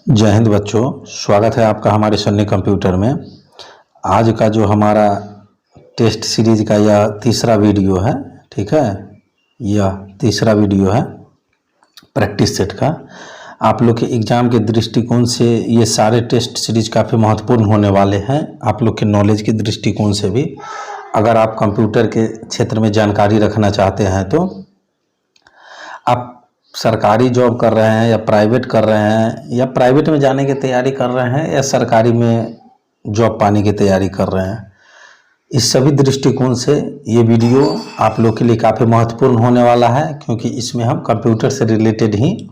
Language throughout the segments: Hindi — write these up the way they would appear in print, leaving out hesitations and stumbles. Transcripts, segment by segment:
जय हिंद बच्चों, स्वागत है आपका हमारे सन्नी कंप्यूटर में। आज का जो हमारा टेस्ट सीरीज का यह तीसरा वीडियो है, ठीक है। यह तीसरा वीडियो है प्रैक्टिस सेट का। आप लोग के एग्ज़ाम के दृष्टिकोण से ये सारे टेस्ट सीरीज काफ़ी महत्वपूर्ण होने वाले हैं। आप लोग के नॉलेज के दृष्टिकोण से भी, अगर आप कंप्यूटर के क्षेत्र में जानकारी रखना चाहते हैं तो आप सरकारी जॉब कर रहे हैं या प्राइवेट कर रहे हैं या प्राइवेट में जाने की तैयारी कर रहे हैं या सरकारी में जॉब पाने की तैयारी कर रहे हैं, इस सभी दृष्टिकोण से ये वीडियो आप लोग के लिए काफ़ी महत्वपूर्ण होने वाला है, क्योंकि इसमें हम कंप्यूटर से रिलेटेड ही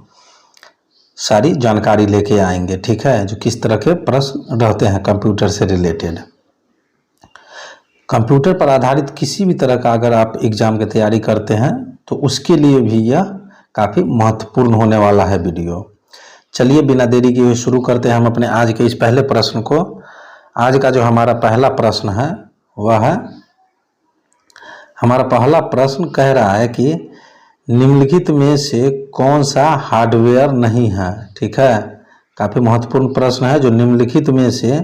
सारी जानकारी लेके आएंगे, ठीक है। जो किस तरह के प्रश्न रहते हैं कंप्यूटर से रिलेटेड, कंप्यूटर पर आधारित किसी भी तरह का अगर आप एग्ज़ाम की तैयारी करते हैं तो उसके लिए भी यह काफ़ी महत्वपूर्ण होने वाला है वीडियो। चलिए बिना देरी के हुए शुरू करते हैं हम अपने आज के इस पहले प्रश्न को। आज का जो हमारा पहला प्रश्न है वह है, हमारा पहला प्रश्न कह रहा है कि निम्नलिखित में से कौन सा हार्डवेयर नहीं है, ठीक है। काफ़ी महत्वपूर्ण प्रश्न है, जो निम्नलिखित में से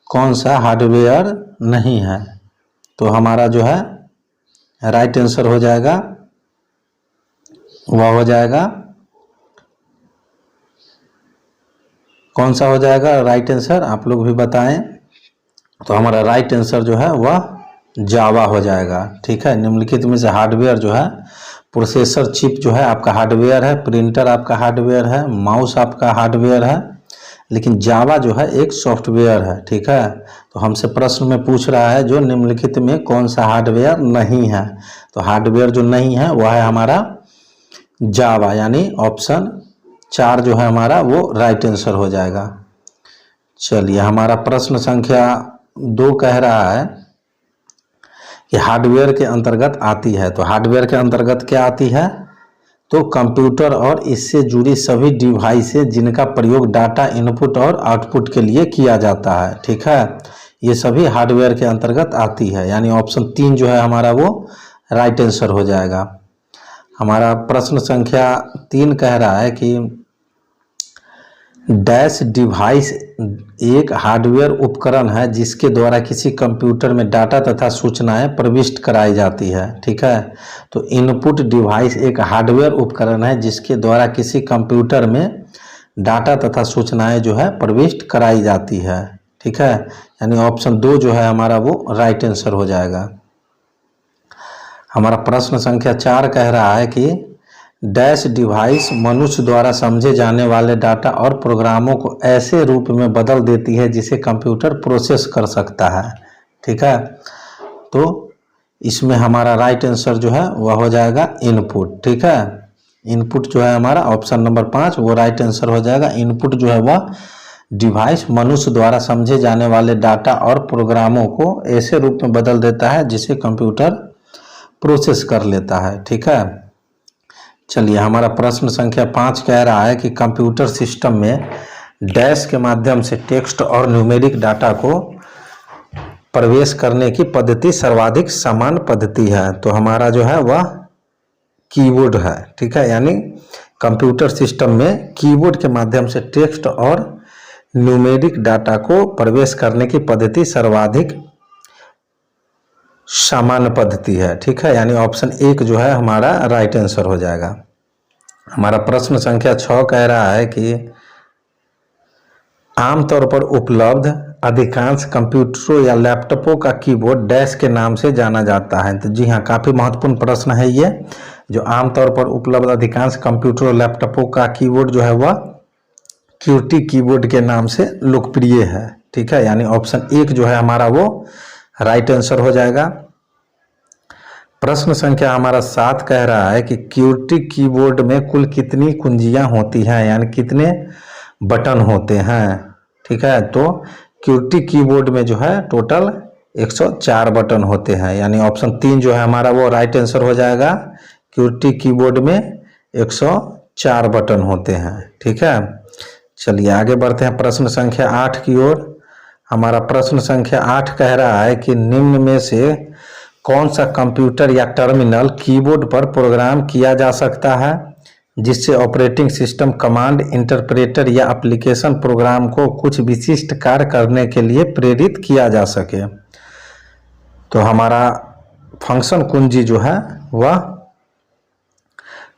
कौन सा हार्डवेयर नहीं है। तो हमारा जो है राइट आंसर हो जाएगा, वह हो जाएगा, कौन सा हो जाएगा राइट आंसर, आप लोग भी बताएं। तो हमारा राइट आंसर जो है वह जावा हो जाएगा, ठीक है। निम्नलिखित में से हार्डवेयर जो है, प्रोसेसर चिप जो है आपका हार्डवेयर है, प्रिंटर आपका हार्डवेयर है, माउस आपका हार्डवेयर है, लेकिन जावा जो है एक सॉफ्टवेयर है, ठीक है। तो हमसे प्रश्न में पूछ रहा है जो निम्नलिखित में कौन सा हार्डवेयर नहीं है। तो हार्डवेयर जो नहीं है वह है हमारा जावा, यानी ऑप्शन 4 जो है हमारा वो राइट आंसर हो जाएगा। चलिए हमारा प्रश्न संख्या 2 कह रहा है कि हार्डवेयर के अंतर्गत आती है। तो हार्डवेयर के अंतर्गत क्या आती है? तो कंप्यूटर और इससे जुड़ी सभी डिवाइसेज जिनका प्रयोग डाटा इनपुट और आउटपुट के लिए किया जाता है, ठीक है। ये सभी हार्डवेयर के अंतर्गत आती है, यानी ऑप्शन 3 जो है हमारा वो राइट आंसर हो जाएगा। हमारा प्रश्न संख्या 3 कह रहा है कि डैश डिवाइस एक हार्डवेयर उपकरण है जिसके द्वारा किसी कंप्यूटर में डाटा तथा सूचनाएं प्रविष्ट कराई जाती है, ठीक है। तो इनपुट डिवाइस एक हार्डवेयर उपकरण है जिसके द्वारा किसी कंप्यूटर में डाटा तथा सूचनाएं जो है प्रविष्ट कराई जाती है, ठीक है। यानी ऑप्शन 2 जो है हमारा वो राइट आंसर हो जाएगा। हमारा प्रश्न संख्या 4 कह रहा है कि डैश डिवाइस मनुष्य द्वारा समझे जाने वाले डाटा और प्रोग्रामों को ऐसे रूप में बदल देती है जिसे कंप्यूटर प्रोसेस कर सकता है, ठीक है। तो इसमें हमारा राइट आंसर जो है वह हो जाएगा इनपुट, ठीक है। इनपुट जो है हमारा ऑप्शन नंबर 5 वो राइट आंसर हो जाएगा। इनपुट जो है वह डिवाइस मनुष्य द्वारा समझे जाने वाले डाटा और प्रोग्रामों को ऐसे रूप में बदल देता है जिसे कंप्यूटर प्रोसेस कर लेता है, ठीक है। चलिए हमारा प्रश्न संख्या 5 कह रहा है कि कंप्यूटर सिस्टम में डैश के माध्यम से टेक्स्ट और न्यूमेरिक डाटा को प्रवेश करने की पद्धति सर्वाधिक सामान्य पद्धति है। तो हमारा जो है वह कीबोर्ड है, ठीक है। यानी कंप्यूटर सिस्टम में कीबोर्ड के माध्यम से टेक्स्ट और न्यूमेरिक डाटा को प्रवेश करने की पद्धति सर्वाधिक सामान्य पद्धति है, ठीक है। यानी ऑप्शन 1 जो है हमारा राइट आंसर हो जाएगा। हमारा प्रश्न संख्या 6 कह रहा है कि आमतौर पर उपलब्ध अधिकांश कंप्यूटरों या लैपटॉपों का कीबोर्ड डैश के नाम से जाना जाता है। तो जी हाँ, काफ़ी महत्वपूर्ण प्रश्न है ये। जो आमतौर पर उपलब्ध अधिकांश कंप्यूटर और लैपटॉपों का कीबोर्ड जो है वह क्यूटी कीबोर्ड के नाम से लोकप्रिय है, ठीक है। यानी ऑप्शन 1 जो है हमारा वो राइट आंसर हो जाएगा। प्रश्न संख्या हमारा 7 कह रहा है कि क्यूटी कीबोर्ड में कुल कितनी कुंजियां होती हैं, यानी कितने बटन होते हैं, ठीक है। तो क्यूटी कीबोर्ड में जो है टोटल 104 बटन होते हैं, यानी ऑप्शन 3 जो है हमारा वो राइट आंसर हो जाएगा। क्यूटी कीबोर्ड में 104 बटन होते हैं, ठीक है। चलिए आगे बढ़ते हैं प्रश्न संख्या 8 की ओर। हमारा प्रश्न संख्या 8 कह रहा है कि निम्न में से कौन सा कंप्यूटर या टर्मिनल कीबोर्ड पर प्रोग्राम किया जा सकता है। जिससे ऑपरेटिंग सिस्टम कमांड इंटरप्रेटर या एप्लीकेशन प्रोग्राम को कुछ विशिष्ट कार्य करने के लिए प्रेरित किया जा सके। तो हमारा फंक्शन कुंजी जो है वह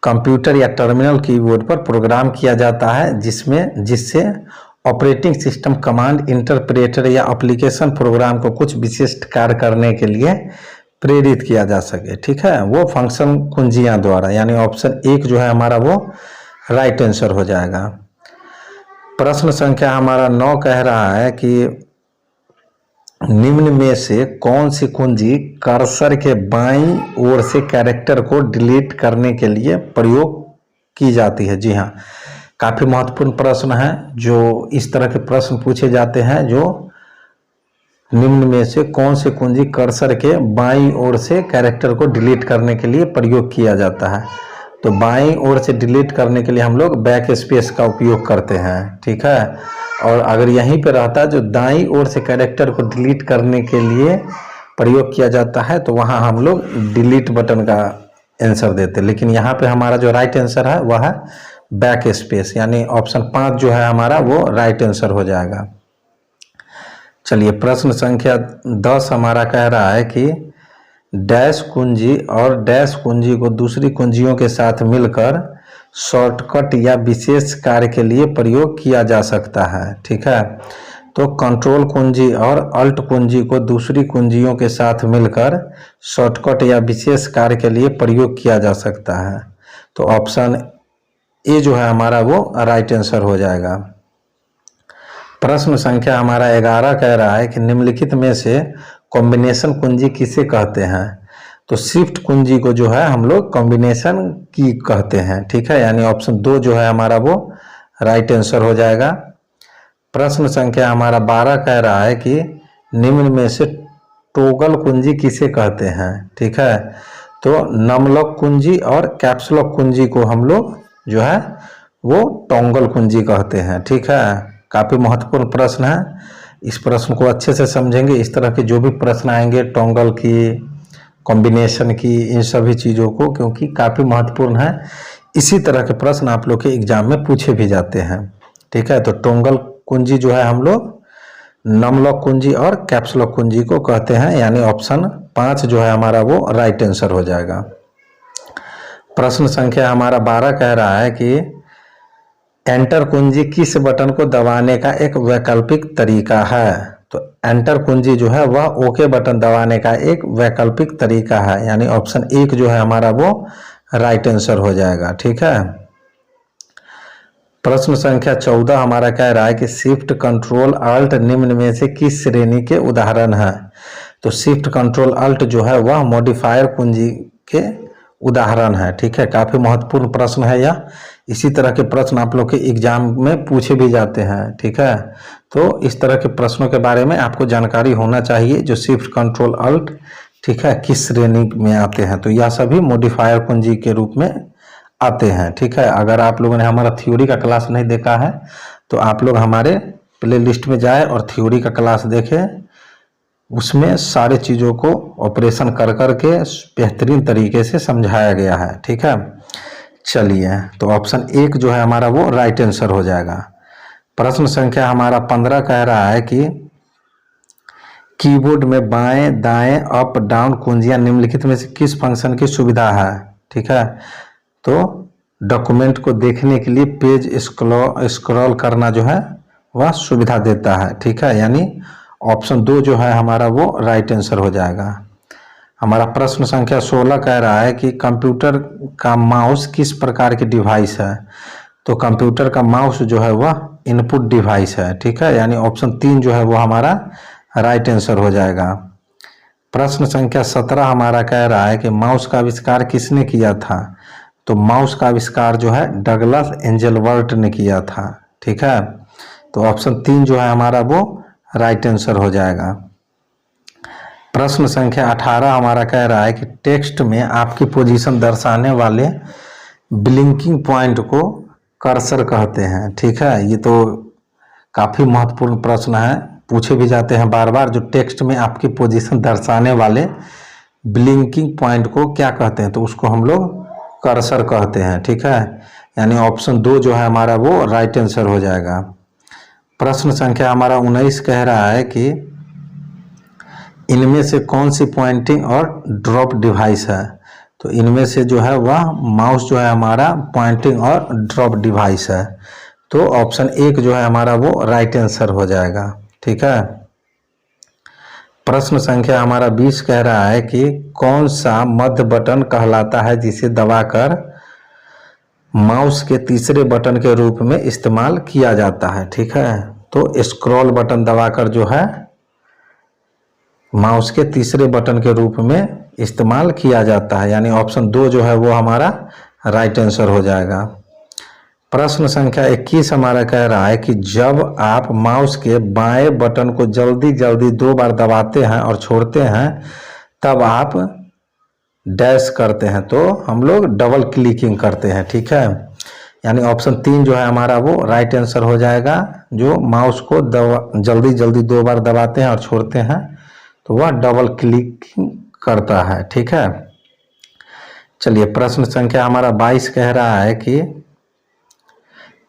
कंप्यूटर या टर्मिनल कीबोर्ड पर प्रोग्राम किया जाता है जिससे ऑपरेटिंग सिस्टम कमांड इंटरप्रेटर या एप्लीकेशन प्रोग्राम को कुछ विशिष्ट कार्य करने के लिए प्रेरित किया जा सके। ठीक है, वो फंक्शन कुंजियां द्वारा, यानी ऑप्शन 1 जो है हमारा वो राइट आंसर हो जाएगा। प्रश्न संख्या हमारा 9 कह रहा है कि निम्न में से कौन सी कुंजी कर्सर के बाईं ओर से कैरेक्टर को डिलीट करने के लिए प्रयोग की जाती है। जी हाँ, काफ़ी महत्वपूर्ण प्रश्न है। जो इस तरह के प्रश्न पूछे जाते हैं, जो निम्न में से कौन सी कुंजी कर्सर के बाईं ओर से कैरेक्टर को डिलीट करने के लिए प्रयोग किया जाता है। तो बाईं ओर से डिलीट करने के लिए हम लोग बैक स्पेस का उपयोग करते हैं। ठीक है, और अगर यहीं पे रहता है जो दाईं ओर से कैरेक्टर को डिलीट करने के लिए प्रयोग किया जाता है, तो वहाँ हम लोग डिलीट बटन का आंसर देते। लेकिन यहाँ पे हमारा जो राइट आंसर है वह है बैक स्पेस, यानी ऑप्शन 5 जो है हमारा वो राइट आंसर हो जाएगा। चलिए, प्रश्न संख्या 10 हमारा कह रहा है कि डैश कुंजी और डैश कुंजी को दूसरी कुंजियों के साथ मिलकर शॉर्टकट या विशेष कार्य के लिए प्रयोग किया जा सकता है। ठीक है, तो कंट्रोल कुंजी और अल्ट कुंजी को दूसरी कुंजियों के साथ मिलकर शॉर्टकट या विशेष कार्य के लिए प्रयोग किया जा सकता है। तो ऑप्शन ए जो है हमारा वो राइट आंसर हो जाएगा। प्रश्न संख्या हमारा 11 कह रहा है कि निम्नलिखित में से कॉम्बिनेशन कुंजी किसे कहते हैं। तो शिफ्ट कुंजी को जो है हम लोग कॉम्बिनेशन की कहते हैं। ठीक है, यानी ऑप्शन 2 जो है हमारा वो राइट आंसर हो जाएगा। प्रश्न संख्या हमारा 12 कह रहा है कि निम्न में से टॉगल कुंजी किसे कहते हैं। ठीक है, तो नमलॉक कुंजी और कैप्स लॉक कुंजी को हम लोग जो है वो टॉगल कुंजी कहते हैं। ठीक है, काफ़ी महत्वपूर्ण प्रश्न है। इस प्रश्न को अच्छे से समझेंगे। इस तरह के जो भी प्रश्न आएंगे टॉगल की, कॉम्बिनेशन की, इन सभी चीज़ों को, क्योंकि काफ़ी महत्वपूर्ण है, इसी तरह के प्रश्न आप लोग के एग्जाम में पूछे भी जाते हैं। ठीक है, तो टॉगल कुंजी जो है हम लोग नमलॉक कुंजी और कैप्स लॉक कुंजी को कहते हैं, यानी ऑप्शन 5 जो है हमारा वो राइट आंसर हो जाएगा। प्रश्न संख्या हमारा 12 कह रहा है कि एंटर कुंजी किस बटन को दबाने का एक वैकल्पिक तरीका है। तो एंटर कुंजी जो है वह ओके बटन दबाने का एक वैकल्पिक तरीका है, यानी ऑप्शन 1 जो है हमारा वो राइट आंसर हो जाएगा। ठीक है, प्रश्न संख्या 14 हमारा कह रहा है कि शिफ्ट कंट्रोल अल्ट निम्न में से किस श्रेणी के उदाहरण है। तो शिफ्ट कंट्रोल अल्ट जो है वह मॉडिफायर कुंजी के उदाहरण है। ठीक है, काफ़ी महत्वपूर्ण प्रश्न है यह। इसी तरह के प्रश्न आप लोग के एग्जाम में पूछे भी जाते हैं। ठीक है, तो इस तरह के प्रश्नों के बारे में आपको जानकारी होना चाहिए। जो शिफ्ट कंट्रोल अल्ट, ठीक है, किस श्रेणी में आते हैं। तो यह सभी मॉडिफायर कुंजी के रूप में आते हैं। ठीक है, अगर आप लोगों ने हमारा थ्योरी का क्लास नहीं देखा है तो आप लोग हमारे प्ले लिस्ट में जाए और थ्योरी का क्लास देखें। उसमें सारे चीज़ों को ऑपरेशन कर करके बेहतरीन तरीके से समझाया गया है। ठीक है, चलिए, तो ऑप्शन 1 जो है हमारा वो राइट आंसर हो जाएगा। प्रश्न संख्या हमारा 15 कह रहा है कि कीबोर्ड में बाएं दाएं अप डाउन कुंजियां निम्नलिखित में से किस फंक्शन की सुविधा है। ठीक है, तो डॉक्यूमेंट को देखने के लिए पेज स्क्रॉल करना जो है वह सुविधा देता है। ठीक है, यानी ऑप्शन 2 जो है हमारा वो राइट आंसर हो जाएगा। हमारा प्रश्न संख्या 16 कह रहा है कि कंप्यूटर का माउस किस प्रकार की डिवाइस है। तो कंप्यूटर का माउस जो है वह इनपुट डिवाइस है। ठीक है, यानी ऑप्शन 3 जो है वो हमारा राइट आंसर हो जाएगा। प्रश्न संख्या 17 हमारा कह रहा है कि माउस का आविष्कार किसने किया था। तो माउस का आविष्कार जो है डगलस एंजलवर्ट ने किया था। ठीक है, तो ऑप्शन 3 जो है हमारा वो राइट आंसर हो जाएगा। प्रश्न संख्या 18 हमारा कह रहा है कि टेक्स्ट में आपकी पोजीशन दर्शाने वाले ब्लिंकिंग पॉइंट को कर्सर कहते हैं। ठीक है, ये तो काफ़ी महत्वपूर्ण प्रश्न है, पूछे भी जाते हैं बार बार। जो टेक्स्ट में आपकी पोजीशन दर्शाने वाले ब्लिंकिंग पॉइंट को क्या कहते हैं, तो उसको हम लोग कर्सर कहते हैं। ठीक है, यानी ऑप्शन 2 जो है हमारा वो राइट आंसर हो जाएगा। प्रश्न संख्या हमारा 19 कह रहा है कि इनमें से कौन सी पॉइंटिंग और ड्रॉप डिवाइस है। तो इनमें से जो है वह माउस जो है हमारा पॉइंटिंग और ड्रॉप डिवाइस है। तो ऑप्शन 1 जो है हमारा वो राइट आंसर हो जाएगा। ठीक है। प्रश्न संख्या हमारा 20 कह रहा है कि कौन सा मध्य बटन कहलाता है जिसे दबाकर माउस के तीसरे बटन के रूप में इस्तेमाल किया जाता है। ठीक है। तो स्क्रॉल बटन दबाकर जो है माउस के तीसरे बटन के रूप में इस्तेमाल किया जाता है, यानी ऑप्शन 2 जो है वो हमारा राइट आंसर हो जाएगा। प्रश्न संख्या 21 हमारा कह रहा है कि जब आप माउस के बाएं बटन को जल्दी जल्दी 2 बार दबाते हैं और छोड़ते हैं तब आप डैश करते हैं, तो हम लोग डबल क्लिकिंग करते हैं। ठीक है। यानी ऑप्शन 3 जो है हमारा वो राइट आंसर हो जाएगा। जो माउस को जल्दी जल्दी 2 बार दबाते हैं और छोड़ते हैं तो वह डबल क्लिकिंग करता है। ठीक है। चलिए प्रश्न संख्या हमारा 22 कह रहा है कि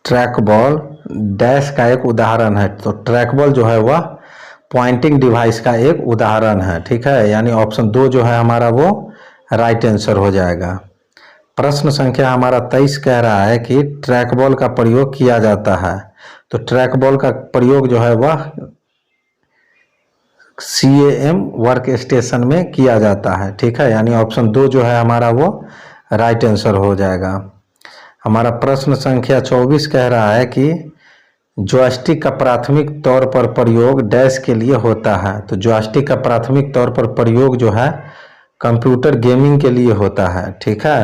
ट्रैक बॉल डैश का एक उदाहरण है। तो ट्रैक बॉल जो है वह पॉइंटिंग डिवाइस का एक उदाहरण है। ठीक है। यानी ऑप्शन 2 जो है हमारा वो राइट आंसर हो जाएगा। प्रश्न संख्या हमारा 23 कह रहा है कि ट्रैक बॉल का प्रयोग किया जाता है। तो ट्रैक बॉल का प्रयोग जो है वह CAM वर्क स्टेशन में किया जाता है। ठीक है। यानी ऑप्शन 2 जो है हमारा वो राइट आंसर हो जाएगा। हमारा प्रश्न संख्या 24 कह रहा है कि जॉयस्टिक का प्राथमिक तौर पर प्रयोग डैश के लिए होता है। तो जॉयस्टिक का प्राथमिक तौर पर प्रयोग जो है कंप्यूटर गेमिंग के लिए होता है। ठीक है।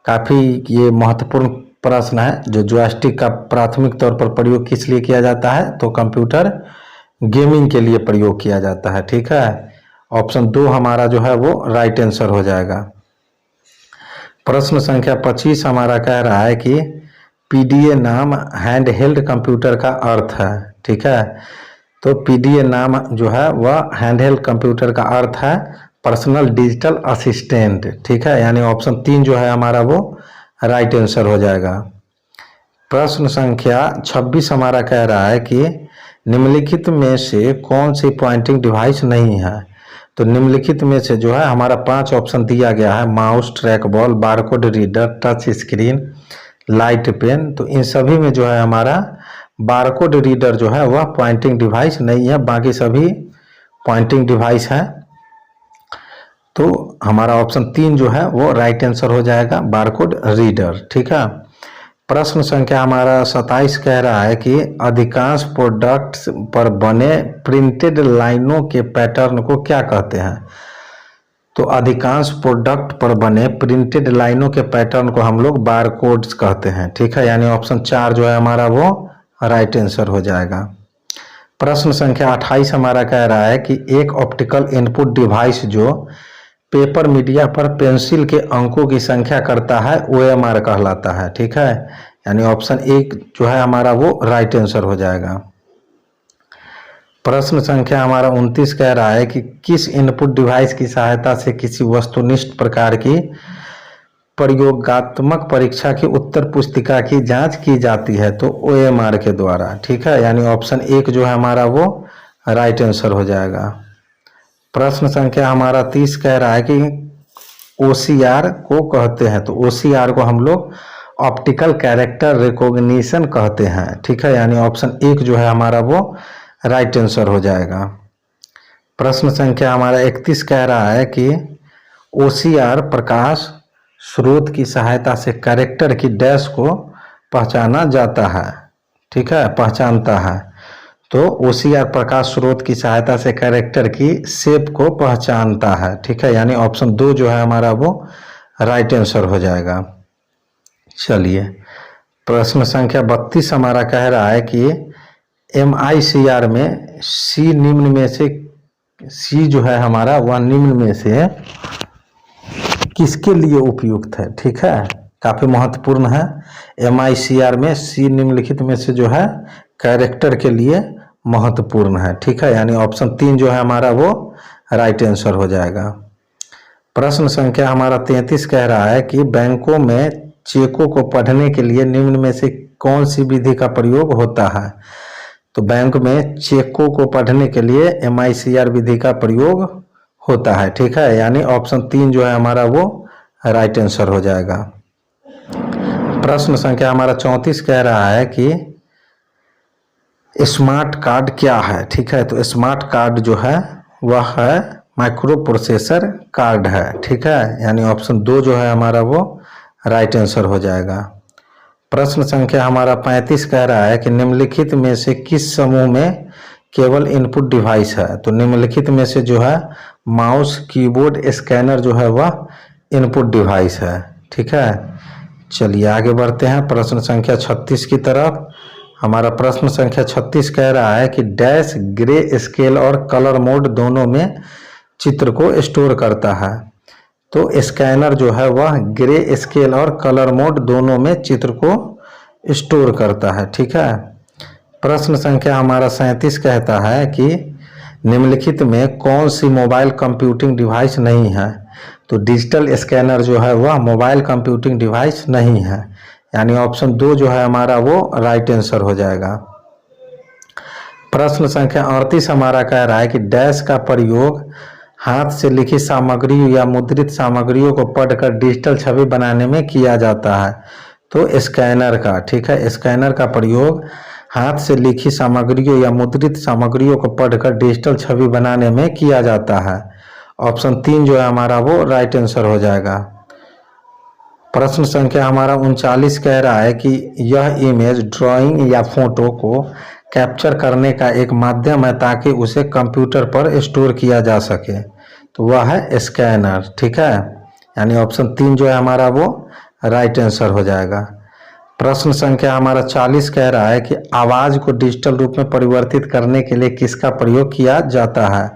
काफ़ी ये महत्वपूर्ण प्रश्न है। जो जॉयस्टिक का प्राथमिक तौर पर प्रयोग किस लिए किया जाता है, तो कंप्यूटर गेमिंग के लिए प्रयोग किया जाता है। ठीक है। ऑप्शन 2 हमारा जो है वो राइट आंसर हो जाएगा। प्रश्न संख्या 25 हमारा कह रहा है कि PDA नाम हैंड हेल्ड कंप्यूटर का अर्थ है। ठीक है। तो PDA नाम जो है वह हैंड हेल्ड कंप्यूटर का अर्थ है पर्सनल डिजिटल असिस्टेंट। ठीक है। यानी ऑप्शन 3 जो है हमारा वो राइट आंसर हो जाएगा। प्रश्न संख्या 26 हमारा कह रहा है कि निम्नलिखित में से कौन सी पॉइंटिंग डिवाइस नहीं है। तो निम्नलिखित में से जो है हमारा 5 ऑप्शन दिया गया है, mouse, track ball, barcode reader, touch screen, light pen. तो इन सभी में जो है हमारा बारकोड रीडर जो है वह पॉइंटिंग डिवाइस नहीं है, बाकी सभी पॉइंटिंग डिवाइस है। तो हमारा ऑप्शन 3 जो है वो राइट आंसर हो जाएगा, बारकोड रीडर। ठीक है। प्रश्न संख्या हमारा 27 कह रहा है कि अधिकांश प्रोडक्ट्स पर बने प्रिंटेड लाइनों के पैटर्न को क्या कहते हैं। तो अधिकांश प्रोडक्ट पर बने प्रिंटेड लाइनों के पैटर्न को हम लोग बारकोड्स कहते हैं। ठीक है। यानी ऑप्शन 4 जो है हमारा वो राइट आंसर हो जाएगा। प्रश्न संख्या 28 हमारा कह रहा है कि एक ऑप्टिकल इनपुट डिवाइस जो पेपर मीडिया पर पेंसिल के अंकों की संख्या करता है OMR कहलाता है। ठीक है। यानी ऑप्शन 1 जो है हमारा वो राइट आंसर हो जाएगा। प्रश्न संख्या हमारा 29 कह रहा है कि किस इनपुट डिवाइस की सहायता से किसी वस्तुनिष्ठ प्रकार की प्रयोगात्मक परीक्षा की उत्तर पुस्तिका की जांच की जाती है। तो OMR के द्वारा। ठीक है। यानी ऑप्शन 1 जो है हमारा वो राइट आंसर हो जाएगा। प्रश्न संख्या हमारा 30 कह रहा है कि OCR को कहते हैं। तो OCR को हम लोग ऑप्टिकल कैरेक्टर रिकॉग्निशन कहते हैं। ठीक है। यानी ऑप्शन 1 जो है हमारा वो राइट आंसर हो जाएगा। प्रश्न संख्या हमारा 31 कह रहा है कि OCR प्रकाश स्रोत की सहायता से कैरेक्टर की डैश को पहचाना जाता है। ठीक है, पहचानता है। तो OCR प्रकाश स्रोत की सहायता से कैरेक्टर की शेप को पहचानता है। ठीक है। यानी ऑप्शन 2 जो है हमारा वो राइट आंसर हो जाएगा। चलिए प्रश्न संख्या 32 हमारा कह रहा है कि MICR में C निम्न में से C जो है हमारा वह निम्न में से किसके लिए उपयुक्त है। ठीक है, काफी महत्वपूर्ण है। MICR में C निम्नलिखित में से जो है कैरेक्टर के लिए महत्वपूर्ण है। ठीक है। यानी ऑप्शन 3 जो है हमारा वो राइट आंसर हो जाएगा। प्रश्न संख्या हमारा 33 कह रहा है कि बैंकों में चेकों को पढ़ने के लिए निम्न में से कौन सी विधि का प्रयोग होता है? तो बैंक में चेकों को पढ़ने के लिए MICR विधि का प्रयोग होता है, ठीक है। यानी ऑप्शन 3 जो है हमारा वो राइट आंसर हो जाएगा। प्रश्न संख्या हमारा 34 कह रहा है कि स्मार्ट कार्ड क्या है, ठीक है। तो स्मार्ट कार्ड जो है वह है माइक्रो प्रोसेसर कार्ड है, ठीक है। यानी ऑप्शन 2 जो है हमारा वो राइट आंसर हो जाएगा। प्रश्न संख्या हमारा 35 कह रहा है कि निम्नलिखित में से किस समूह में केवल इनपुट डिवाइस है? तो निम्नलिखित में से जो है माउस, कीबोर्ड, स्कैनर जो है वह इनपुट डिवाइस है, ठीक है। चलिए आगे बढ़ते हैं प्रश्न संख्या 36 की तरफ। हमारा प्रश्न संख्या 36 कह रहा है कि डैश ग्रे स्केल और कलर मोड दोनों में चित्र को स्टोर करता है। तो स्कैनर जो है वह ग्रे स्केल और कलर मोड दोनों में चित्र को स्टोर करता है, ठीक है। प्रश्न संख्या हमारा 37 कहता है कि निम्नलिखित में कौन सी मोबाइल कंप्यूटिंग डिवाइस नहीं है? तो डिजिटल स्कैनर जो है वह मोबाइल कंप्यूटिंग डिवाइस नहीं है। यानी ऑप्शन 2 जो है हमारा वो राइट आंसर हो जाएगा। प्रश्न संख्या 38 हमारा कह रहा है कि डैश का प्रयोग हाथ से लिखी सामग्री या मुद्रित सामग्रियों को पढ़कर डिजिटल छवि बनाने में किया जाता है। तो स्कैनर का, ठीक है, स्कैनर का प्रयोग हाथ से लिखी सामग्रियों या मुद्रित सामग्रियों को पढ़कर डिजिटल छवि बनाने में किया जाता है। ऑप्शन 3 जो है हमारा वो राइट आंसर हो जाएगा। प्रश्न संख्या हमारा 39 कह रहा है कि यह इमेज, ड्राइंग या फोटो को कैप्चर करने का एक माध्यम है ताकि उसे कंप्यूटर पर स्टोर किया जा सके। तो वह है स्कैनर, ठीक है। यानी ऑप्शन 3 जो है हमारा वो राइट आंसर हो जाएगा। प्रश्न संख्या हमारा 40 कह रहा है कि आवाज़ को डिजिटल रूप में परिवर्तित करने के लिए किसका प्रयोग किया जाता है?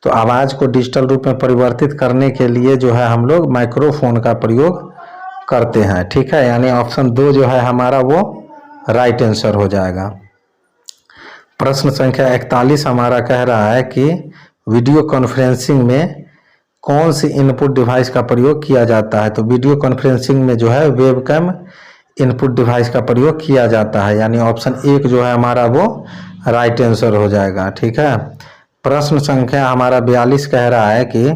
तो आवाज़ को डिजिटल रूप में परिवर्तित करने के लिए जो है हम लोग माइक्रोफोन का प्रयोग करते हैं, ठीक है। यानी ऑप्शन 2 जो है हमारा वो राइट आंसर हो जाएगा। प्रश्न संख्या 41 हमारा कह रहा है कि वीडियो कॉन्फ्रेंसिंग में कौन सी इनपुट डिवाइस का प्रयोग किया जाता है? तो वीडियो कॉन्फ्रेंसिंग में जो है वेबकैम इनपुट डिवाइस का प्रयोग किया जाता है। यानी ऑप्शन 1 जो है हमारा वो राइट आंसर हो जाएगा, ठीक है। प्रश्न संख्या हमारा 42 कह रहा है कि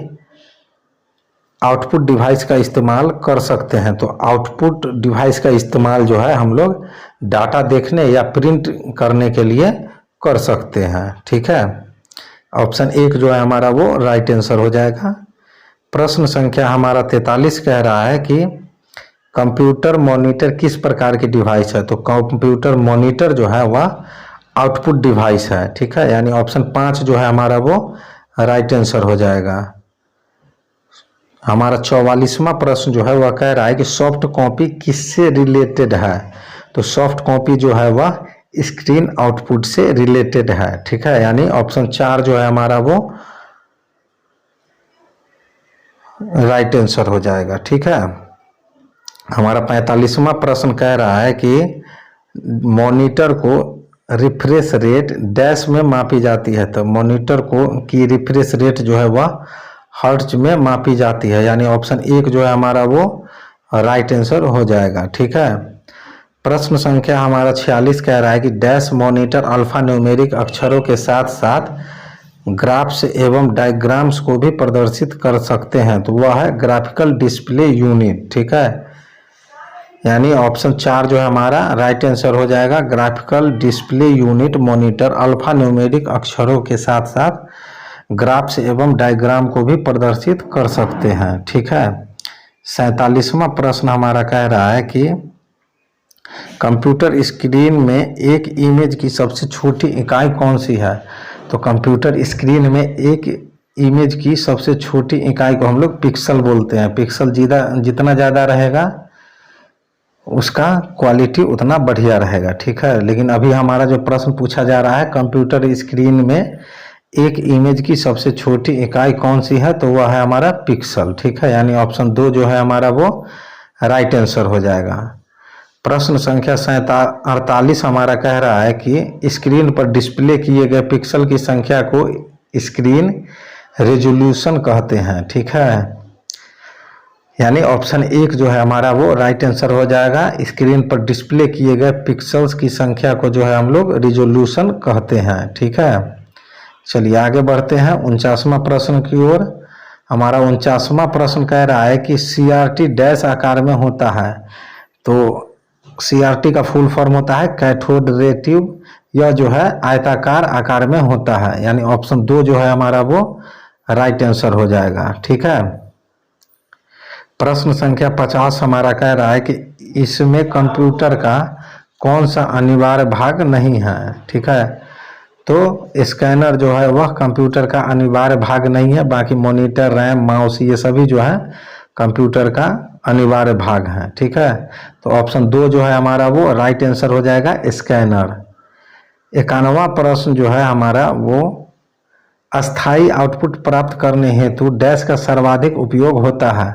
आउटपुट डिवाइस का इस्तेमाल कर सकते हैं। तो आउटपुट डिवाइस का इस्तेमाल जो है हम लोग डाटा देखने या प्रिंट करने के लिए कर सकते हैं, ठीक है। ऑप्शन 1 जो है हमारा वो राइट आंसर हो जाएगा। प्रश्न संख्या हमारा 43 कह रहा है कि कंप्यूटर मॉनिटर किस प्रकार की डिवाइस है? तो कंप्यूटर मॉनिटर जो है वह आउटपुट डिवाइस है, ठीक है। यानी ऑप्शन 5 जो है हमारा वो राइट आंसर हो जाएगा। हमारा 44वां प्रश्न जो है वह कह रहा है कि सॉफ्ट कॉपी किससे रिलेटेड है? तो सॉफ्ट कॉपी जो है वह स्क्रीन आउटपुट से रिलेटेड है, ठीक है। यानी ऑप्शन 4 जो है हमारा वो राइट आंसर हो जाएगा, ठीक है। हमारा 45वां प्रश्न कह रहा है कि मॉनिटर को रिफ्रेश रेट डैश में मापी जाती है। तो मॉनिटर को की रिफ्रेश रेट जो है वह हर्ट्ज में मापी जाती है। यानी ऑप्शन 1 जो है हमारा वो राइट आंसर हो जाएगा, ठीक है। प्रश्न संख्या हमारा 46 कह रहा है कि डैश मॉनिटर अल्फा न्यूमेरिक अक्षरों के साथ साथ ग्राफ्स एवं डायग्राम्स को भी प्रदर्शित कर सकते हैं। तो वह है ग्राफिकल डिस्प्ले यूनिट, ठीक है। यानी ऑप्शन 4 जो है हमारा राइट आंसर हो जाएगा। Graphical display unit monitor alpha numeric अक्षरों के साथ साथ ग्राफ्स एवं डायग्राम को भी प्रदर्शित कर सकते हैं, ठीक है। 47वां प्रश्न हमारा कह रहा है कि कंप्यूटर स्क्रीन में एक इमेज की सबसे छोटी इकाई कौन सी है? तो कंप्यूटर स्क्रीन में एक इमेज की सबसे छोटी इकाई को हम लोग पिक्सल बोलते हैं। पिक्सल जितना ज़्यादा रहेगा उसका क्वालिटी उतना बढ़िया रहेगा, ठीक है। लेकिन अभी हमारा जो प्रश्न पूछा जा रहा है कंप्यूटर स्क्रीन में एक इमेज की सबसे छोटी इकाई कौन सी है? तो वह है हमारा पिक्सल, ठीक है। यानी ऑप्शन 2 जो है हमारा वो राइट आंसर हो जाएगा। प्रश्न संख्या 48 हमारा कह रहा है कि स्क्रीन पर डिस्प्ले किए गए पिक्सल की संख्या को स्क्रीन रेजोल्यूशन कहते हैं, ठीक है। यानी ऑप्शन 1 जो है हमारा वो राइट आंसर हो जाएगा। स्क्रीन पर डिस्प्ले किए गए पिक्सल्स की संख्या को जो है हम लोग रिजोल्यूशन कहते हैं। ठीक है, चलिए आगे बढ़ते हैं 49वां प्रश्न की ओर। हमारा 49वां प्रश्न कह रहा है कि CRT डैश आकार में होता है। तो CRT का फुल फॉर्म होता है कैथोड रे ट्यूब। यह जो है आयताकार आकार में होता है, यानी ऑप्शन 2 जो है हमारा वो राइट आंसर हो जाएगा। ठीक है, प्रश्न संख्या 50 हमारा कह रहा है कि इसमें कंप्यूटर का कौन सा अनिवार्य भाग नहीं है। ठीक है, तो स्कैनर जो है वह कंप्यूटर का अनिवार्य भाग नहीं है, बाकी मॉनिटर, रैम, माउस ये सभी जो है कंप्यूटर का अनिवार्य भाग है। ठीक है, तो ऑप्शन 2 जो है हमारा वो राइट आंसर हो जाएगा स्कैनर। 51वां प्रश्न जो है हमारा वो अस्थाई आउटपुट प्राप्त करने हेतु डैश का सर्वाधिक उपयोग होता है।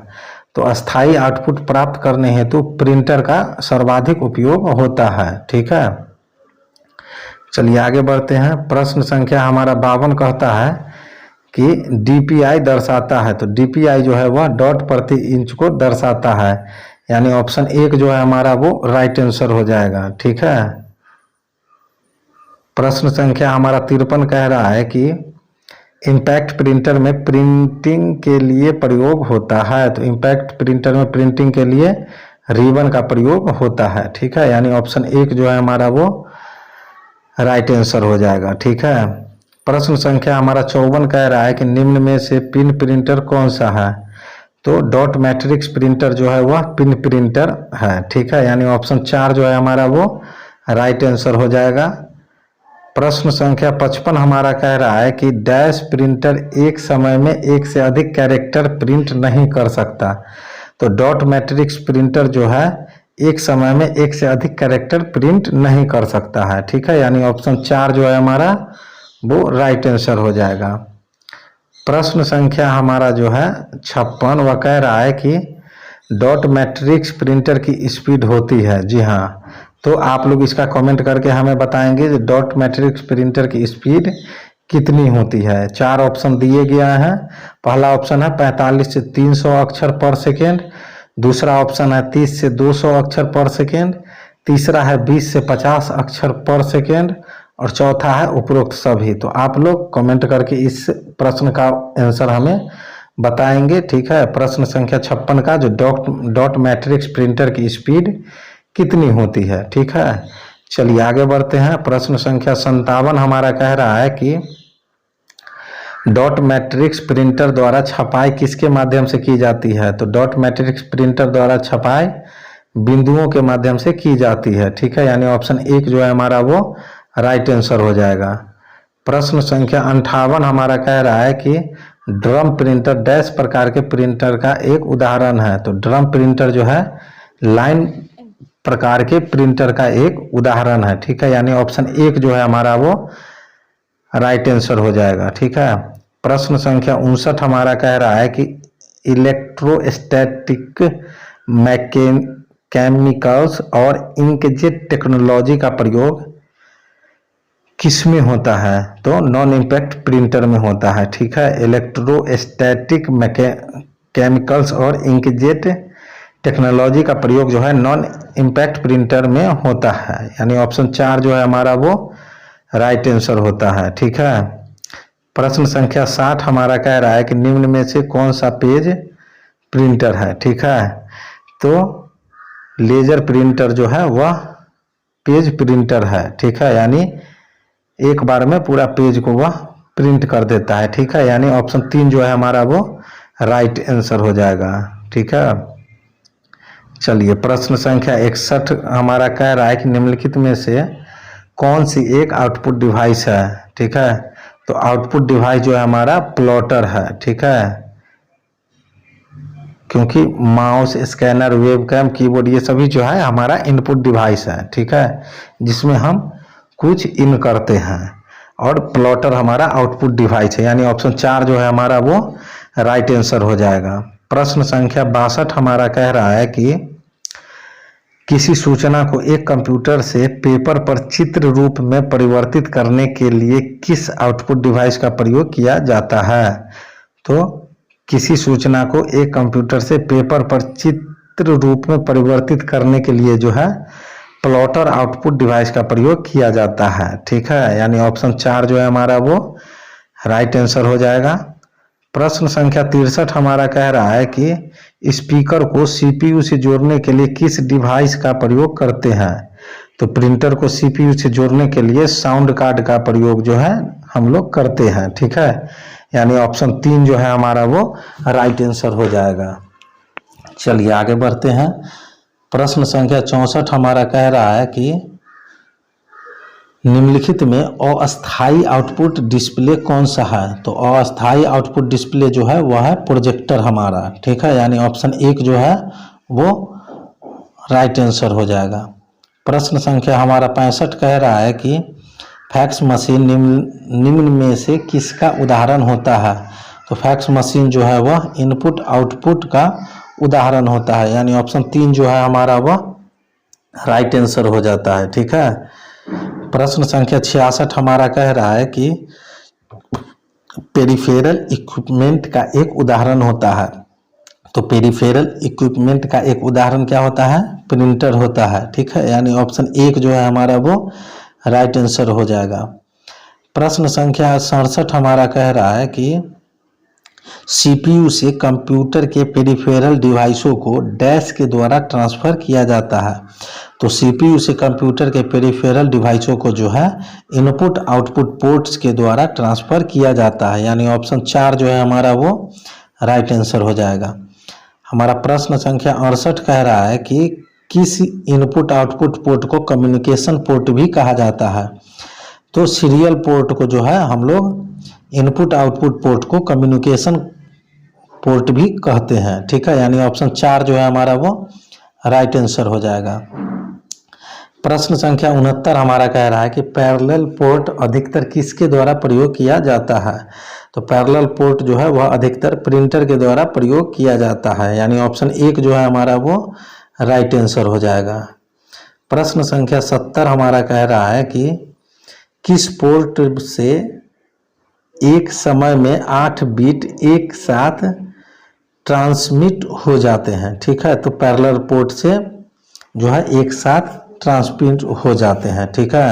तो अस्थाई आउटपुट प्राप्त करने हेतु प्रिंटर का सर्वाधिक उपयोग होता है। ठीक है, चलिए आगे बढ़ते हैं। प्रश्न संख्या हमारा 52 कहता है कि DPI दर्शाता है। तो DPI जो है वह डॉट प्रति इंच को दर्शाता है, यानी ऑप्शन 1 जो है हमारा वो राइट आंसर हो जाएगा। ठीक है, प्रश्न संख्या हमारा 53 कह रहा है कि इम्पैक्ट प्रिंटर में प्रिंटिंग के लिए प्रयोग होता है। तो इम्पैक्ट प्रिंटर में प्रिंटिंग के लिए रिबन का प्रयोग होता है। ठीक है, यानी ऑप्शन 1 जो है हमारा वो राइट आंसर हो जाएगा। ठीक है, प्रश्न संख्या हमारा 54 कह रहा है कि निम्न में से पिन प्रिंटर कौन सा है। तो डॉट मैट्रिक्स प्रिंटर जो है वह पिन प्रिंटर है। ठीक है, यानी ऑप्शन 4 जो है हमारा वो राइट आंसर हो जाएगा। प्रश्न संख्या 55 हमारा कह रहा है कि डैश प्रिंटर एक समय में एक से अधिक कैरेक्टर प्रिंट नहीं कर सकता। तो डॉट मैट्रिक्स प्रिंटर जो है एक समय में एक से अधिक कैरेक्टर प्रिंट नहीं कर सकता है। ठीक है, यानी ऑप्शन 4 जो है हमारा वो राइट आंसर हो जाएगा। प्रश्न संख्या हमारा जो है 56 वह कह रहा है कि डॉट मैट्रिक्स प्रिंटर की स्पीड होती है। जी हाँ, तो आप लोग इसका कमेंट करके हमें बताएंगे कि डॉट मैट्रिक्स प्रिंटर की स्पीड कितनी होती है। 4 ऑप्शन दिए गया है। पहला ऑप्शन है 45 से 300 अक्षर पर सेकेंड, दूसरा ऑप्शन है 30 से 200 अक्षर पर सेकेंड, तीसरा है 20 से 50 अक्षर पर सेकेंड और चौथा है उपरोक्त सभी। तो आप लोग कमेंट करके इस प्रश्न का आंसर हमें बताएंगे। ठीक है, प्रश्न संख्या 56 का जो डॉट मैट्रिक्स प्रिंटर की स्पीड कितनी होती है। ठीक है, चलिए आगे बढ़ते हैं। प्रश्न संख्या 57 हमारा कह रहा है कि डॉट मैट्रिक्स प्रिंटर द्वारा छपाई किसके माध्यम से की जाती है। तो डॉट मैट्रिक्स प्रिंटर द्वारा छपाई बिंदुओं के माध्यम से की जाती है। ठीक है, यानी ऑप्शन 1 जो है हमारा वो राइट आंसर हो जाएगा। प्रश्न संख्या 58 हमारा कह रहा है कि ड्रम प्रिंटर डैश प्रकार के प्रिंटर का एक उदाहरण है। तो ड्रम प्रिंटर जो है लाइन प्रकार के प्रिंटर का एक उदाहरण है। ठीक है, यानी ऑप्शन 1 जो है हमारा वो राइट आंसर हो जाएगा। ठीक है, प्रश्न संख्या 59 हमारा कह रहा है कि इलेक्ट्रोस्टैटिक केमिकल्स और इंकजेट टेक्नोलॉजी का प्रयोग किसमें होता है। तो नॉन इम्पैक्ट प्रिंटर में होता है। ठीक है, इलेक्ट्रोस्टैटिक केमिकल्स और इंकजेट टेक्नोलॉजी का प्रयोग जो है नॉन इम्पैक्ट प्रिंटर में होता है, यानी ऑप्शन 4 जो है हमारा वो राइट आंसर होता है। ठीक है, प्रश्न संख्या 60 हमारा कह रहा है कि निम्न में से कौन सा पेज प्रिंटर है। ठीक है, तो लेजर प्रिंटर जो है वह पेज प्रिंटर है। ठीक है, यानी एक बार में पूरा पेज को वह प्रिंट कर देता है। ठीक है, यानी ऑप्शन 3 जो है हमारा वो राइट आंसर हो जाएगा। ठीक है, चलिए प्रश्न संख्या 61 हमारा कह रहा है कि निम्नलिखित में से कौन सी एक आउटपुट डिवाइस है। ठीक है, तो आउटपुट डिवाइस जो है हमारा प्लॉटर है। ठीक है, क्योंकि माउस, स्कैनर, वेबकैम, कीबोर्ड ये सभी जो है हमारा इनपुट डिवाइस है। ठीक है, जिसमें हम कुछ इन करते हैं, और प्लॉटर हमारा आउटपुट डिवाइस है, यानी ऑप्शन 4 जो है हमारा वो राइट आंसर हो जाएगा। प्रश्न संख्या 62 हमारा कह रहा है कि किसी सूचना को एक कंप्यूटर से पेपर पर चित्र रूप में परिवर्तित करने के लिए किस आउटपुट डिवाइस का प्रयोग किया जाता है। तो किसी सूचना को एक कंप्यूटर से पेपर पर चित्र रूप में परिवर्तित करने के लिए जो है प्लॉटर आउटपुट डिवाइस का प्रयोग किया जाता है। ठीक है, यानी ऑप्शन 4 जो है हमारा वो राइट आंसर हो जाएगा। प्रश्न संख्या 63 हमारा कह रहा है कि स्पीकर को सीपीयू से जोड़ने के लिए किस डिवाइस का प्रयोग करते हैं। तो प्रिंटर को सीपीयू से जोड़ने के लिए साउंड कार्ड का प्रयोग जो है हम लोग करते हैं। ठीक है, यानी ऑप्शन 3 जो है हमारा वो राइट आंसर हो जाएगा। चलिए आगे बढ़ते हैं। प्रश्न संख्या 64 हमारा कह रहा है कि निम्नलिखित में अस्थायी आउटपुट डिस्प्ले कौन सा है। तो अस्थायी आउटपुट डिस्प्ले जो है वह है प्रोजेक्टर हमारा। ठीक है, यानी ऑप्शन 1 जो है वो राइट आंसर हो जाएगा। प्रश्न संख्या हमारा 65 कह रहा है कि फैक्स मशीन निम्न में से किसका उदाहरण होता है। तो फैक्स मशीन जो है वह इनपुट आउटपुट का उदाहरण होता है, यानी ऑप्शन 3 जो है हमारा वह राइट आंसर हो जाता है। ठीक है, प्रश्न संख्या 66 हमारा कह रहा है कि पेरिफेरल इक्विपमेंट का एक उदाहरण होता है। तो पेरिफेरल इक्विपमेंट का एक उदाहरण क्या होता है, प्रिंटर होता है। ठीक है, यानी ऑप्शन 1 जो है हमारा वो राइट आंसर हो जाएगा। प्रश्न संख्या 67 हमारा कह रहा है कि सीपीयू से कंप्यूटर के पेरिफेरल डिवाइसों को डैश के द्वारा ट्रांसफर किया जाता है। तो सीपीयू से कंप्यूटर के पेरिफेरल डिवाइसों को जो है इनपुट आउटपुट पोर्ट्स के द्वारा ट्रांसफर किया जाता है, यानी ऑप्शन 4 जो है हमारा वो राइट आंसर हो जाएगा। हमारा प्रश्न संख्या 68 कह रहा है कि किस इनपुट आउटपुट पोर्ट को कम्युनिकेशन पोर्ट भी कहा जाता है। तो सीरियल पोर्ट को जो है हम लोग इनपुट आउटपुट पोर्ट को कम्युनिकेशन पोर्ट भी कहते हैं। ठीक है, यानी ऑप्शन 4 जो है हमारा वो राइट आंसर हो जाएगा। प्रश्न संख्या 69 हमारा कह रहा है कि पैरेलल पोर्ट अधिकतर किसके द्वारा प्रयोग किया जाता है। तो पैरेलल पोर्ट जो है वह अधिकतर प्रिंटर के द्वारा प्रयोग किया जाता है, यानी ऑप्शन 1 जो है हमारा वो राइट आंसर हो जाएगा। प्रश्न संख्या 70 हमारा कह रहा है कि किस पोर्ट से एक समय में 8 बिट एक साथ ट्रांसमिट हो जाते हैं। ठीक है, तो पैरेलल पोर्ट से जो है एक साथ ट्रांसमिट हो जाते हैं। ठीक है,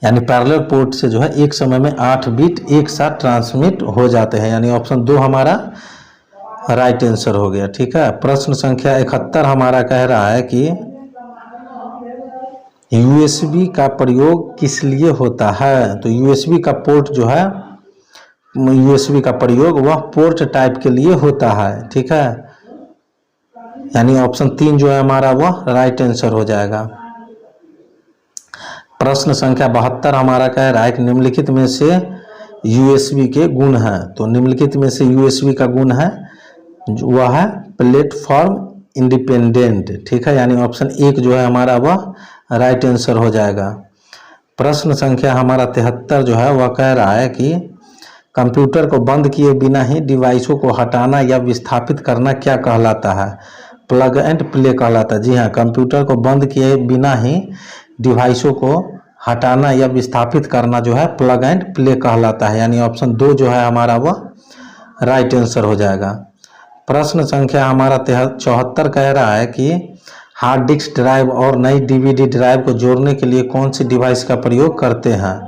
यानी पैरेलल पोर्ट से जो है एक समय में 8 बिट एक साथ ट्रांसमिट हो जाते हैं, यानी ऑप्शन 2 हमारा राइट आंसर हो गया। ठीक है, प्रश्न संख्या 71 हमारा कह रहा है कि यूएसबी का प्रयोग किस लिए होता है। तो यूएसबी का पोर्ट जो है यूएसबी का प्रयोग वह पोर्ट टाइप के लिए होता है। ठीक है, यानी ऑप्शन 3 जो है हमारा वह राइट आंसर हो जाएगा। प्रश्न संख्या 72 हमारा कह रहा है कि निम्नलिखित में से यूएसबी के गुण हैं। तो निम्नलिखित में से यूएसबी का गुण है वह है प्लेटफॉर्म इंडिपेंडेंट। ठीक है, यानी ऑप्शन 1 जो है हमारा वह राइट आंसर हो जाएगा। प्रश्न संख्या हमारा 73 जो है वह कह रहा है कि कंप्यूटर को बंद किए बिना ही डिवाइसों को हटाना या विस्थापित करना क्या कहलाता है। प्लग एंड प्ले कहलाता है। जी हाँ, कंप्यूटर को बंद किए बिना ही डिवाइसों को हटाना या विस्थापित करना जो है प्लग एंड प्ले कहलाता है, यानी ऑप्शन 2 जो है हमारा वह राइट आंसर हो जाएगा। प्रश्न संख्या हमारा 74 कह रहा है कि हार्ड डिस्क ड्राइव और नई डीवीडी ड्राइव को जोड़ने के लिए कौन सी डिवाइस का प्रयोग करते हैं।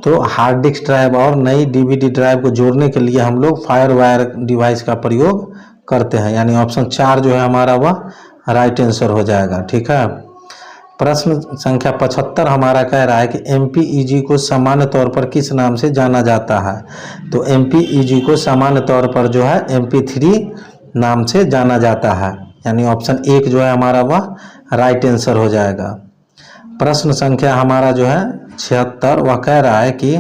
तो हार्ड डिस्क ड्राइव और नई डीवीडी ड्राइव को जोड़ने के लिए हम लोग फायरवायर डिवाइस का प्रयोग करते हैं, यानी ऑप्शन 4 जो है हमारा वह राइट आंसर हो जाएगा। ठीक है, प्रश्न संख्या 75 हमारा कह रहा है कि एमपीईजी को सामान्य तौर पर किस नाम से जाना जाता है। तो एमपीईजी को सामान्य तौर पर जो है MP3 नाम से जाना जाता है, यानी ऑप्शन 1 जो है हमारा वह राइट आंसर हो जाएगा। प्रश्न संख्या हमारा जो है 76 वह कह रहा है कि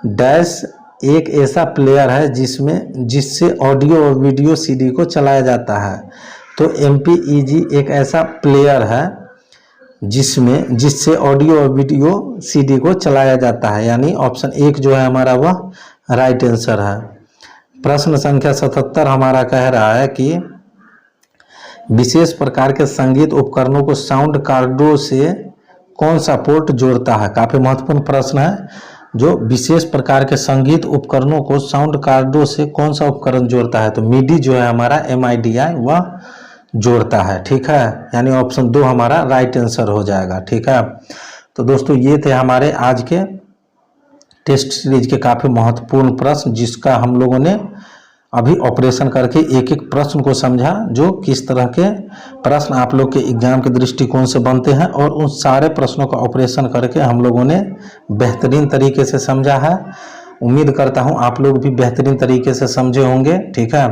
डैश एक ऐसा प्लेयर है जिससे ऑडियो और वीडियो सीडी को चलाया जाता है। तो एमपीईजी एक ऐसा प्लेयर है जिससे ऑडियो और वीडियो सीडी को चलाया जाता है, यानी ऑप्शन 1 जो है हमारा वह राइट आंसर है। प्रश्न संख्या 77 हमारा कह रहा है कि विशेष प्रकार के संगीत उपकरणों को साउंड कार्डों से कौन सा पोर्ट जोड़ता है। काफ़ी महत्वपूर्ण प्रश्न है। जो विशेष प्रकार के संगीत उपकरणों को साउंड कार्डों से कौन सा उपकरण जोड़ता है, तो मिडी जो है हमारा MIDI वह जोड़ता है। ठीक है, यानी ऑप्शन 2 हमारा राइट आंसर हो जाएगा। ठीक है, तो दोस्तों ये थे हमारे आज के टेस्ट सीरीज के काफ़ी महत्वपूर्ण प्रश्न, जिसका हम लोगों ने अभी ऑपरेशन करके एक एक प्रश्न को समझा, जो किस तरह के प्रश्न आप लोग के एग्जाम के दृष्टिकोण से बनते हैं, और उन सारे प्रश्नों का ऑपरेशन करके हम लोगों ने बेहतरीन तरीके से समझा है। उम्मीद करता हूं आप लोग भी बेहतरीन तरीके से समझे होंगे। ठीक है,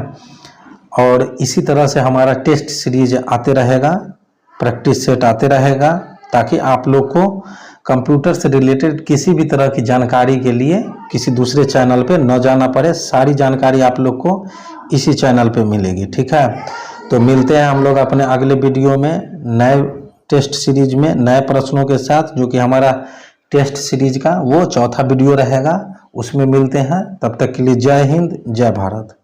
और इसी तरह से हमारा टेस्ट सीरीज आते रहेगा, प्रैक्टिस सेट आते रहेगा, ताकि आप लोग को कंप्यूटर से रिलेटेड किसी भी तरह की जानकारी के लिए किसी दूसरे चैनल पे न जाना पड़े। सारी जानकारी आप लोग को इसी चैनल पे मिलेगी। ठीक है, तो मिलते हैं हम लोग अपने अगले वीडियो में नए टेस्ट सीरीज में नए प्रश्नों के साथ, जो कि हमारा टेस्ट सीरीज का वो चौथा वीडियो रहेगा। उसमें मिलते हैं, तब तक के लिए जय हिंद, जय भारत।